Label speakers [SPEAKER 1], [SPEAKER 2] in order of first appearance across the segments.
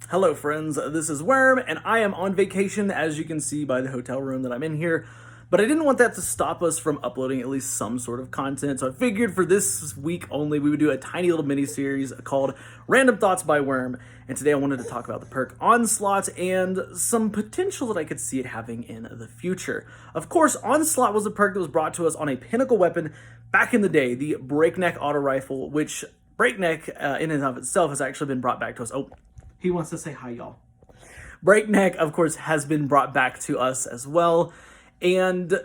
[SPEAKER 1] Hello friends, this is Worm, and I am on vacation, as you can see by the hotel room that I'm in here, but I didn't want that to stop us from uploading at least some sort of content, so I figured for this week only we would do a tiny little mini-series called Random Thoughts by Worm, and today I wanted to talk about the perk Onslaught and some potential that I could see it having in the future. Of course, Onslaught was a perk that was brought to us on a pinnacle weapon back in the day, the Breakneck Auto Rifle, which Breakneck in and of itself has actually been brought back to us. Oh, he wants to say hi, y'all. Breakneck, of course, has been brought back to us as well. And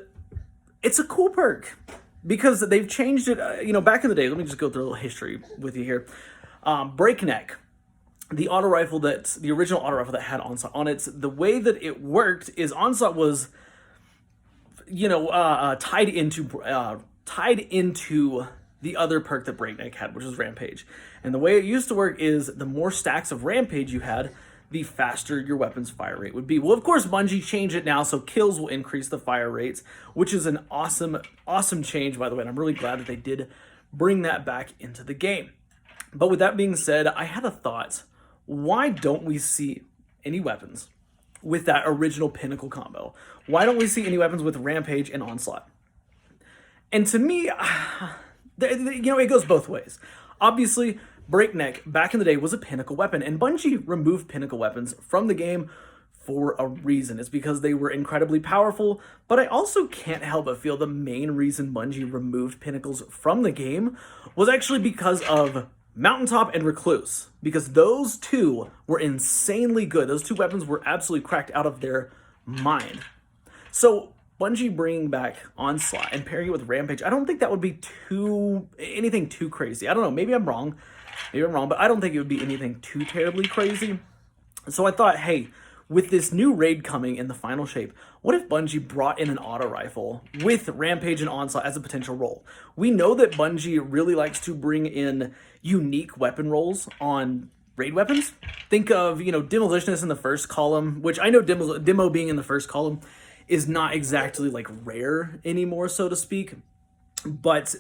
[SPEAKER 1] it's a cool perk because they've changed it. Back in the day, let me just go through a little history with you here. Breakneck, the original auto rifle that had Onslaught on it, the way that it worked is Onslaught was, tied into the other perk that Breakneck had, which was Rampage. And the way it used to work is the more stacks of Rampage you had, the faster your weapon's fire rate would be. Well, of course, Bungie changed it now, so kills will increase the fire rates, which is an awesome change, by the way, and I'm really glad that they did bring that back into the game. But with that being said, I had a thought. Why don't we see any weapons with that original Pinnacle combo? Why don't we see any weapons with Rampage and Onslaught? And to me, it goes both ways. Obviously, Breakneck back in the day was a Pinnacle weapon, and Bungie removed Pinnacle weapons from the game for a reason. It's because they were incredibly powerful, but I also can't help but feel the main reason Bungie removed Pinnacles from the game was actually because of Mountaintop and Recluse, because those two were insanely good. Those two weapons were absolutely cracked out of their mind. So Bungie bringing back Onslaught and pairing it with Rampage, I don't think that would be anything too crazy. I don't know, maybe I'm wrong, but I don't think it would be anything too terribly crazy. So I thought, hey, with this new raid coming in the final shape, what if Bungie brought in an auto rifle with Rampage and Onslaught as a potential role? We know that Bungie really likes to bring in unique weapon roles on raid weapons. Think of, Demolitionist in the first column, which I know Demo being in the first column is not exactly like rare anymore, so to speak, but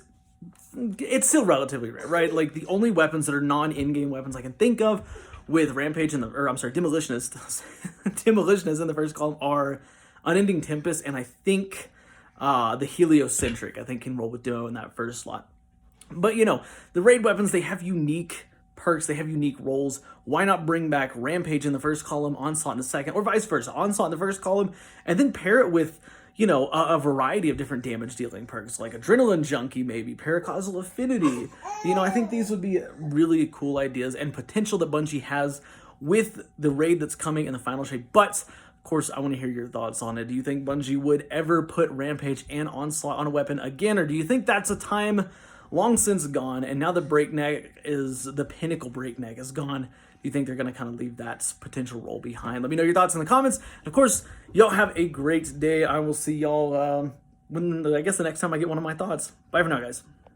[SPEAKER 1] it's still relatively rare, right? Like the only weapons that are non-in-game weapons I can think of with Rampage Demolitionist, Demolitionist in the first column are Unending Tempest, and I think the Heliocentric, I think, can roll with Demo in that first slot. But the raid weapons, they have unique perks, they have unique roles. Why not bring back Rampage in the first column, Onslaught in the second, or vice versa, Onslaught in the first column, and then pair it with, a variety of different damage dealing perks, like Adrenaline Junkie, maybe, Paracausal Affinity. I think these would be really cool ideas and potential that Bungie has with the raid that's coming in the final shape. But, of course, I want to hear your thoughts on it. Do you think Bungie would ever put Rampage and Onslaught on a weapon again, or do you think that's a time long since gone, and now the Pinnacle Breakneck is gone? Do you think they're going to kind of leave that potential role behind? Let me know your thoughts in the comments. And of course, y'all have a great day. I will see y'all the next time I get one of my thoughts. Bye for now, guys.